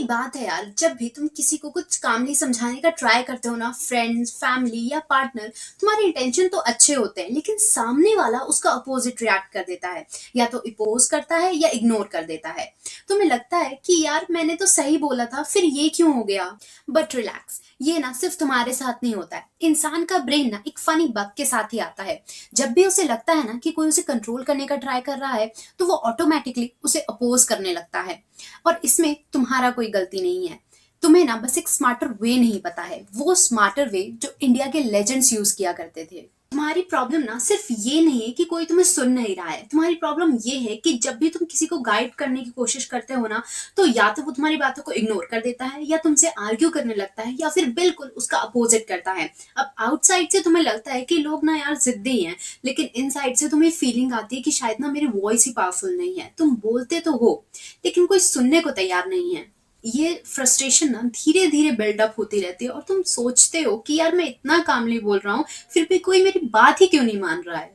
बात है यार, जब भी तुम किसी को कुछ कामली समझाने का ट्राई करते हो ना, फ्रेंड्स, फैमिली या पार्टनर, तुम्हारे इंटेंशन तो अच्छे होते हैं लेकिन सामने वाला उसका अपोजिट रिएक्ट कर देता है। या तो इपोज करता है या इग्नोर कर देता है। तुम्हें लगता है कि यार मैंने तो सही बोला था, फिर ये क्यों हो गया। बट रिलैक्स, ये ना सिर्फ तुम्हारे साथ नहीं होता है। इंसान का ब्रेन ना एक फनी बग के साथ ही आता है। जब भी उसे लगता है ना कि कोई उसे कंट्रोल करने का ट्राई कर रहा है, तो वो ऑटोमेटिकली उसे अपोज करने लगता है। और इसमें तुम्हारा कोई गलती नहीं है। तुम्हें ना बस एक स्मार्टर वे नहीं पता है, वो स्मार्टर वे जो इंडिया के लेजेंड्स यूज किया करते थे। तुम्हारी प्रॉब्लम ना सिर्फ ये नहीं है कि कोई तुम्हें सुन नहीं रहा है, तुम्हारी प्रॉब्लम ये है कि जब भी तुम किसी को गाइड करने की कोशिश करते हो ना, तो या तो वो तुम्हारी बातों को इग्नोर कर देता है, या तुमसे आर्ग्यू करने लगता है, या फिर बिल्कुल उसका अपोजिट करता है। अब आउटसाइड से तुम्हें लगता है कि लोग ना यार जिद्दी हैं, लेकिन इनसाइड से तुम्हें फीलिंग आती है कि शायद ना मेरी वॉइस ही पावरफुल नहीं है। तुम बोलते तो हो लेकिन कोई सुनने को तैयार नहीं है। ये फ्रस्ट्रेशन ना धीरे धीरे बिल्डअप होती रहती है और तुम सोचते हो कि यार मैं इतना कामली बोल रहा हूँ, फिर भी कोई मेरी बात ही क्यों नहीं मान रहा है।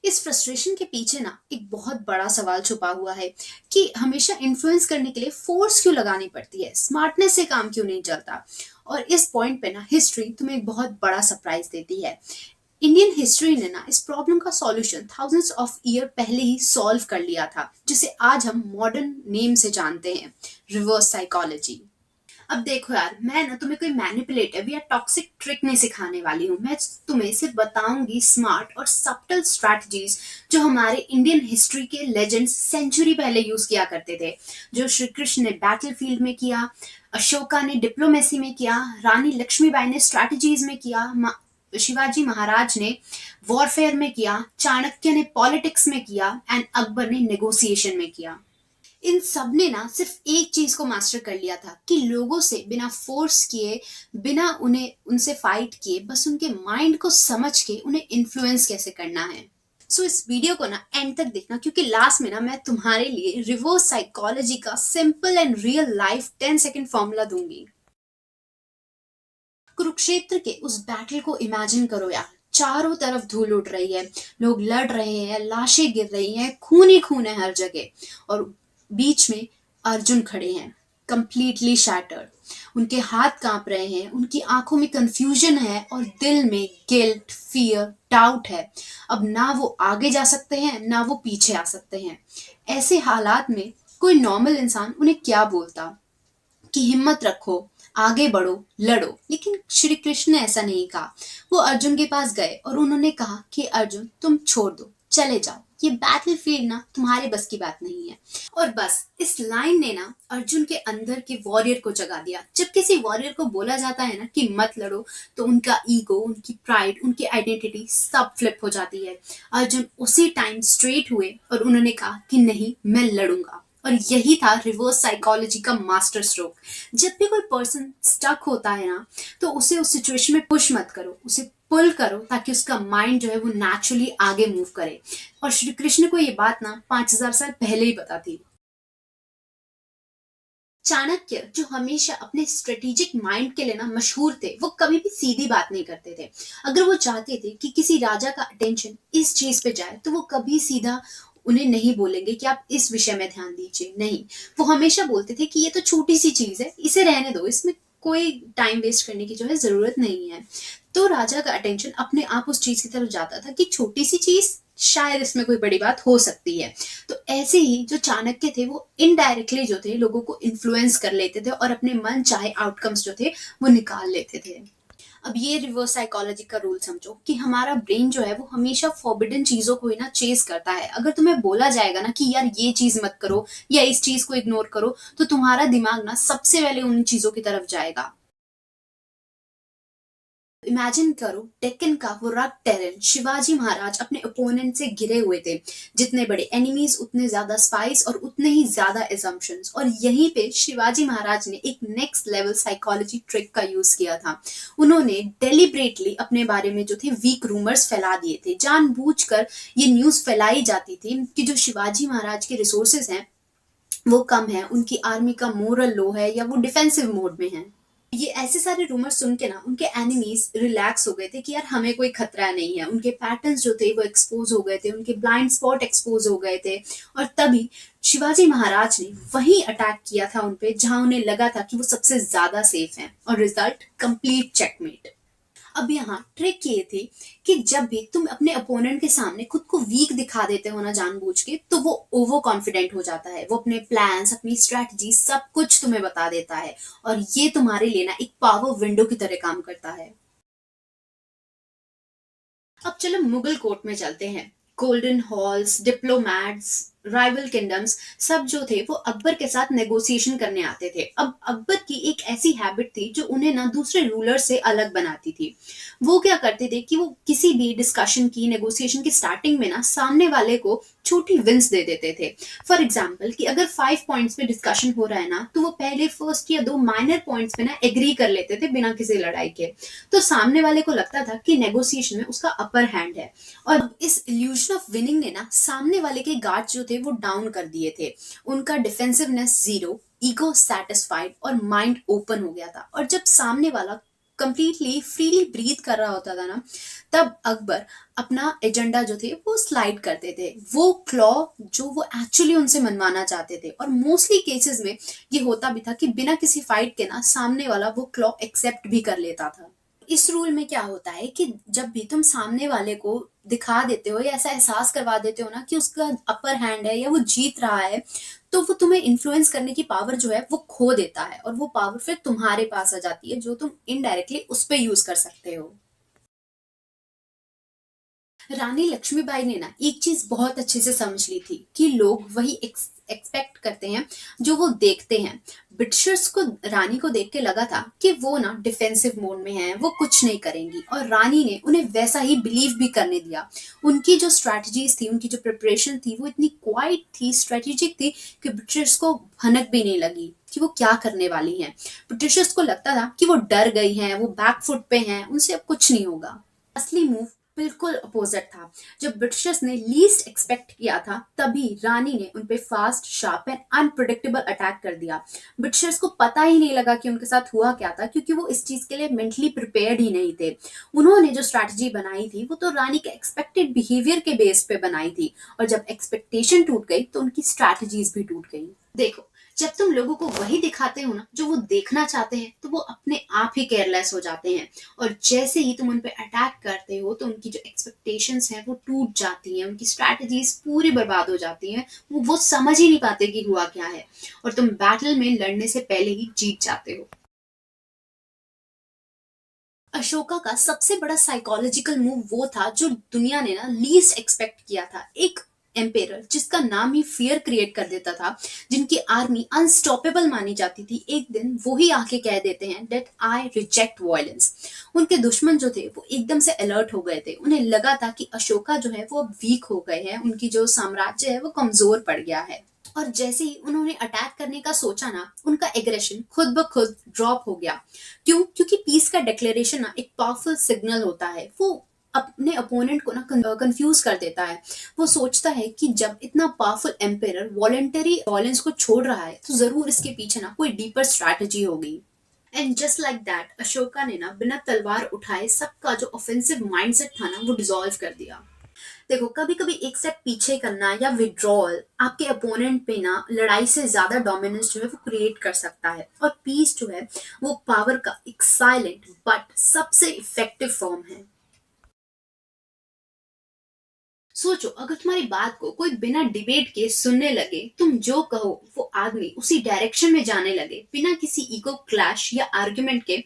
इस फ्रस्ट्रेशन के पीछे ना एक बहुत बड़ा सवाल छुपा हुआ है कि हमेशा इन्फ्लुएंस करने के लिए फोर्स क्यों लगानी पड़ती है, स्मार्टनेस से काम क्यों नहीं चलता। और इस पॉइंट पे ना हिस्ट्री तुम्हें एक बहुत बड़ा सरप्राइज देती है। इंडियन हिस्ट्री ने ना इस प्रॉब्लम का सॉल्यूशन थाउजेंड्स ऑफ ईयर पहले ही सॉल्व कर लिया था, जिसे आज हम मॉडर्न नेम से जानते हैं, रिवर्स साइकोलॉजी। अब देखो यार, मैं ना तुम्हें कोई मैनिपुलेटिव या टॉक्सिक ट्रिक नहीं सिखाने वाली हूँ। मैं तुम्हें सिर्फ बताऊंगी स्मार्ट और सब्टल स्ट्रैटेजीज जो हमारे इंडियन हिस्ट्री के लेजेंड्स सेंचुरी पहले यूज किया करते थे। जो श्री कृष्ण ने बैटलफील्ड में किया, अशोका ने डिप्लोमेसी में किया, रानी लक्ष्मीबाई ने स्ट्रैटेजीज में किया, शिवाजी महाराज ने वॉरफेयर में किया, चाणक्य ने पॉलिटिक्स में किया एंड अकबर ने नेगोशिएशन में किया। इन सब ने ना सिर्फ एक चीज को मास्टर कर लिया था कि लोगों से बिना फोर्स किए, बिना उन्हें उनसे फाइट किए, बस उनके माइंड को समझ के उन्हें इन्फ्लुएंस कैसे करना है। सो इस वीडियो को ना एंड तक देखना, क्योंकि लास्ट में ना मैं तुम्हारे लिए रिवर्स साइकोलॉजी का simple and real life 10 second formula दूंगी। कुरुक्षेत्र के उस बैटल को इमेजिन करो यार। चारों तरफ धूल उड़ रही है, लोग लड़ रहे हैं, लाशें गिर रही हैं, खून ही खून है हर जगह। और बीच में अर्जुन खड़े हैं, कंप्लीटली शैटर्ड। उनके हाथ कांप रहे हैं, उनकी आंखों में कंफ्यूजन है और दिल में गिल्ट, फियर, डाउट है। अब ना वो आगे जा सकते हैं ना वो पीछे आ सकते हैं। ऐसे हालात में कोई नॉर्मल इंसान उन्हें क्या बोलता कि हिम्मत रखो, आगे बढ़ो, लड़ो। लेकिन श्री कृष्ण ने ऐसा नहीं कहा। वो अर्जुन के पास गए और उन्होंने कहा कि अर्जुन तुम छोड़ दो, चले जाओ, ये बैटलफील्ड ना तुम्हारे बस की बात नहीं है। और बस इस लाइन ने ना अर्जुन के अंदर के वॉरियर को जगा दिया। जब किसी वॉरियर को बोला जाता है ना कि मत लड़ो, तो उनका ईगो, उनकी प्राइड, उनकी आइडेंटिटी सब फ्लिप हो जाती है। अर्जुन उसी टाइम स्ट्रेट हुए और उन्होंने कहा कि नहीं, मैं लड़ूंगा। और यही था रिवर्स साइकोलॉजी का मास्टर स्ट्रोक। जब भी कोई पर्सन स्टक होता है ना, तो उसे उस सिचुएशन में पुश मत करो, उसे पुल करो, ताकि उसका माइंड जो है वो नेचुरली आगे मूव करे। और श्री कृष्ण को ये बात ना 5000 साल पहले ही पता थी। चाणक्य, जो हमेशा अपने स्ट्रेटेजिक माइंड के लिए ना मशहूर थे, वो कभी भी सीधी बात नहीं करते थे। अगर वो चाहते थे कि किसी राजा का अटेंशन इस चीज पे जाए, तो वो कभी सीधा उन्हें नहीं बोलेंगे कि आप इस विषय में ध्यान दीजिए। नहीं, वो हमेशा बोलते थे कि ये तो छोटी सी चीज है, इसे रहने दो, इसमें कोई टाइम वेस्ट करने की जो है जरूरत नहीं है। तो राजा का अटेंशन अपने आप उस चीज की तरफ जाता था कि छोटी सी चीज, शायद इसमें कोई बड़ी बात हो सकती है। तो ऐसे ही जो चाणक्य थे, वो इनडायरेक्टली जो थे लोगों को इन्फ्लुएंस कर लेते थे और अपने मन चाहे आउटकम्स जो थे वो निकाल लेते थे। अब ये रिवर्स साइकोलॉजी का रूल समझो कि हमारा ब्रेन जो है वो हमेशा फॉरबिडन चीजों को ही ना चेज करता है। अगर तुम्हें बोला जाएगा ना कि यार ये चीज मत करो या इस चीज को इग्नोर करो, तो तुम्हारा दिमाग ना सबसे पहले उन चीजों की तरफ जाएगा। इमेजिन करो डेक्कन का वो रग टेरेन। शिवाजी महाराज अपने ओपोनेंट से घिरे हुए थे। जितने बड़े एनिमीज, उतने ज्यादा स्पाइस और उतने ही ज्यादा एजम्पशंस। और यहीं पे शिवाजी महाराज ने एक नेक्स्ट लेवल साइकोलॉजी ट्रिक का यूज किया था। उन्होंने डेलिब्रेटली अपने बारे में जो थे वीक रूमर्स फैला दिए थे। जानबूझकर ये न्यूज फैलाई जाती थी कि जो शिवाजी महाराज के रिसोर्सेज हैं वो कम है, उनकी आर्मी का मोरल लो है, या वो डिफेंसिव मोड में है। ये ऐसे सारे रूमर सुन के ना उनके एनिमीज रिलैक्स हो गए थे कि यार हमें कोई खतरा नहीं है। उनके पैटर्न्स जो थे वो एक्सपोज हो गए थे, उनके ब्लाइंड स्पॉट एक्सपोज हो गए थे। और तभी शिवाजी महाराज ने वही अटैक किया था उनपे जहां उन्हें लगा था कि वो सबसे ज्यादा सेफ हैं, और रिजल्ट कंप्लीट चेकमेट। अब यहाँ ट्रिक ये थी कि जब भी तुम अपने अपोनेंट के सामने खुद को वीक दिखा देते हो ना जानबूझ के, तो वो ओवर कॉन्फिडेंट हो जाता है। वो अपने प्लान्स, अपनी स्ट्रेटजी सब कुछ तुम्हें बता देता है, और ये तुम्हारे लिए ना एक पावर विंडो की तरह काम करता है। अब चलो मुगल कोर्ट में चलते हैं। Golden halls, diplomats, rival kingdoms, सब जो थे वो अकबर के साथ नेगोशिएशन करने आते थे। अब अकबर की एक ऐसी हैबिट थी जो उन्हें ना दूसरे रूलर से अलग बनाती थी। वो क्या करते थे कि वो किसी भी डिस्कशन की, नेगोशिएशन की स्टार्टिंग में ना सामने वाले को छोटी विंस दे देते थे। फॉर एग्जाम्पल कि अगर 5 पॉइंट्स पे डिस्कशन हो रहा है ना, तो वो पहले फर्स्ट या 2 माइनर पॉइंट्स पे ना एग्री कर लेते थे बिना किसी लड़ाई के। तो सामने वाले को लगता था कि नेगोशिएशन में उसका अपर हैंड है। और इस इल्यूजन ऑफ विनिंग ने ना सामने वाले के गार्ड जो थे वो डाउन कर दिए थे। उनका डिफेंसिवनेस जीरो, ईगो सेटिस्फाइड और माइंड ओपन हो गया था। और जब सामने वाला कंप्लीटली फ्रीली ब्रीथ कर रहा होता था ना, तब अकबर अपना एजेंडा जो थे वो स्लाइड करते थे। वो क्लॉ जो वो एक्चुअली उनसे मनवाना चाहते थे। और मोस्टली केसेस में ये होता भी था कि बिना किसी फाइट के ना सामने वाला वो क्लॉ एक्सेप्ट भी कर लेता था। इस रूल में क्या होता है कि जब भी तुम सामने वाले को दिखा देते हो या ऐसा एहसास करवा देते हो ना कि उसका अपर हैंड है या वो जीत रहा है, तो वो तुम्हें इन्फ्लुएंस करने की पावर जो है वो खो देता है, और वो पावर फिर तुम्हारे पास आ जाती है जो तुम इनडायरेक्टली उस पर यूज कर सकते हो। रानी लक्ष्मीबाई ने ना एक चीज बहुत अच्छे से समझ ली थी कि लोग वही एक्सपेक्ट करते हैं जो वो देखते हैं। ब्रिटिशर्स को रानी को देख के लगा था कि वो ना डिफेंसिव मोड में है, वो कुछ नहीं करेंगी, और रानी ने उन्हें वैसा ही बिलीव भी करने दिया। उनकी जो स्ट्रैटेजीज थी, उनकी जो प्रिपरेशन थी, वो इतनी क्वाइट थी, स्ट्रेटेजिक थी कि ब्रिटिशर्स को भनक भी नहीं लगी कि वो क्या करने वाली हैं। ब्रिटिशर्स को लगता था कि वो डर गई हैं, वो बैकफुट पे हैं, उनसे अब कुछ नहीं होगा। असली मूव बिल्कुल अपोजिट था। जब ब्रिटिशर्स ने लीस्ट एक्सपेक्ट किया था, तभी रानी ने उन पे fast, sharp and unpredictable attack कर दिया। ब्रिटिशर्स को पता ही नहीं लगा कि उनके साथ हुआ क्या था, क्योंकि वो इस चीज के लिए मेंटली प्रिपेयर्ड ही नहीं थे। उन्होंने जो स्ट्रैटेजी बनाई थी वो तो रानी के एक्सपेक्टेड बिहेवियर के बेस पे बनाई थी, और जब एक्सपेक्टेशन टूट गई तो उनकी स्ट्रैटेजीज भी टूट गई। देखो, जब तुम लोगों को वही दिखाते हो ना जो वो देखना चाहते हैं, तो वो अपने आप ही केयरलेस हो जाते हैं। और जैसे ही तुम उन पे अटैक करते हो तो उनकी जो एक्सपेक्टेशंस हैं वो टूट जाती हैं, उनकी स्ट्रैटेजीज पूरी बर्बाद हो जाती हैं। वो समझ ही नहीं पाते कि हुआ क्या है, और तुम बैटल में लड़ने से पहले ही जीत जाते हो। अशोका का सबसे बड़ा साइकोलॉजिकल मूव वो था जो दुनिया ने ना लीस्ट एक्सपेक्ट किया था। एक एम्पेरर जिसका नाम ही फियर क्रिएट कर देता था, जिनकी आर्मी अनस्टॉपेबल मानी जाती थी, एक दिन वो ही आके कह देते हैं दैट आई रिजेक्ट वायलेंस। उनके दुश्मन जो थे वो एकदम से अलर्ट हो गए थे। उन्हें लगा था कि अशोका जो है वो अब वीक हो गए हैं, उनकी जो साम्राज्य है वो कमजोर पड़ गया है। और जैसे ही उन्होंने अटैक करने का सोचा ना, उनका एग्रेशन खुद ब खुद ड्रॉप हो गया। क्यों? क्योंकि पीस का डिक्लेरेशन ना एक पावरफुल सिग्नल होता है। वो अपने अपोनेंट को ना कंफ्यूज कर देता है। वो सोचता है कि जब इतना पावरफुल एम्पेरर वॉलेंटरी वॉयलेंस को छोड़ रहा है, तो जरूर इसके पीछे ना कोई डीपर स्ट्रैटेजी होगी। And just like that Ashoka ने ना बिना तलवार उठाए सबका जो ऑफेंसिव माइंडसेट था ना वो डिसॉल्व कर दिया। देखो, कभी कभी एक स्टेप पीछे करना या विड्रॉल आपके अपोनेंट पे ना लड़ाई से ज्यादा डोमिनेंस जो है वो क्रिएट कर सकता है। और पीस जो है वो पावर का एक साइलेंट बट सबसे इफेक्टिव फॉर्म है। सोचो, अगर तुम्हारी बात को कोई बिना डिबेट के सुनने लगे, तुम जो कहो वो आदमी उसी डायरेक्शन में जाने लगे बिना किसी ईगो क्लैश या आर्गुमेंट के,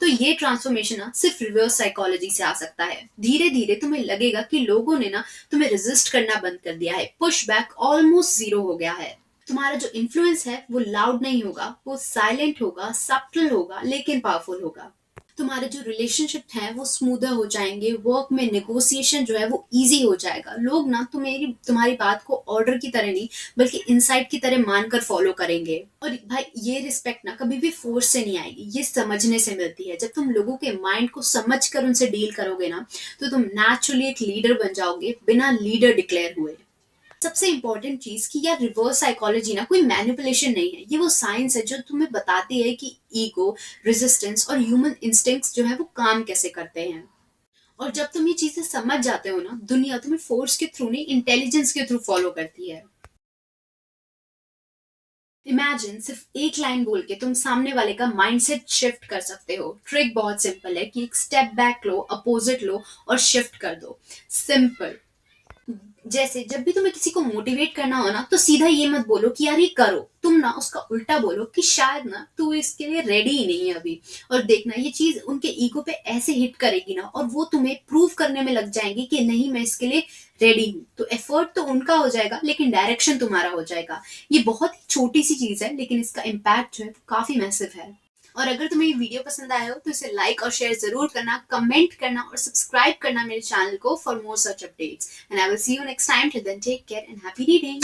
तो ये ट्रांसफॉर्मेशन ना सिर्फ रिवर्स साइकोलॉजी से आ सकता है। धीरे धीरे तुम्हें लगेगा कि लोगों ने ना तुम्हें रेजिस्ट करना बंद कर दिया है, पुश बैक ऑलमोस्ट जीरो हो गया है। तुम्हारा जो इन्फ्लुएंस है वो लाउड नहीं होगा, वो साइलेंट होगा, सब्टल होगा, लेकिन पावरफुल होगा। तुम्हारे जो रिलेशनशिप है वो स्मूदर हो जाएंगे, वर्क में नेगोशिएशन जो है वो इजी हो जाएगा। लोग ना तुम्हारी बात को ऑर्डर की तरह नहीं, बल्कि इनसाइट की तरह मानकर फॉलो करेंगे। और भाई, ये रिस्पेक्ट ना कभी भी फोर्स से नहीं आएगी, ये समझने से मिलती है। जब तुम लोगों के माइंड को समझ कर उनसे डील करोगे ना, तो तुम नेचुरली एक लीडर बन जाओगे बिना लीडर डिक्लेयर हुए। सबसे इम्पोर्टेंट चीज कि यार रिवर्स साइकोलॉजी ना कोई मैनिपुलेशन नहीं है, ये वो साइंस है जो तुम्हें बताती है कि ईगो, रेजिस्टेंस और ह्यूमन इंस्टिंक्ट्स जो है वो काम कैसे करते हैं। और जब तुम ये चीजें समझ जाते हो ना, दुनिया तुम्हें फोर्स के थ्रू नहीं, इंटेलिजेंस के थ्रू फॉलो करती है। इमेजिन सिर्फ एक लाइन बोल के तुम सामने वाले का माइंडसेट शिफ्ट कर सकते हो। ट्रिक बहुत सिंपल है कि एक स्टेप बैक लो, अपोजिट लो और शिफ्ट कर दो। सिंपल। जैसे जब भी तुम्हें किसी को मोटिवेट करना हो ना, तो सीधा ये मत बोलो कि यार ये करो, तुम ना उसका उल्टा बोलो कि शायद ना तू इसके लिए रेडी ही नहीं है अभी। और देखना ये चीज उनके ईगो पे ऐसे हिट करेगी ना, और वो तुम्हें प्रूव करने में लग जाएंगे कि नहीं मैं इसके लिए रेडी हूँ। तो एफर्ट तो उनका हो जाएगा लेकिन डायरेक्शन तुम्हारा हो जाएगा। ये बहुत ही छोटी सी चीज है लेकिन इसका इम्पैक्ट जो है काफी मैसिव है। और अगर तुम्हें ये वीडियो पसंद आया हो तो इसे लाइक और शेयर जरूर करना, कमेंट करना और सब्सक्राइब करना मेरे चैनल को for more such updates. And I will see you next time. Till then take care and happy reading.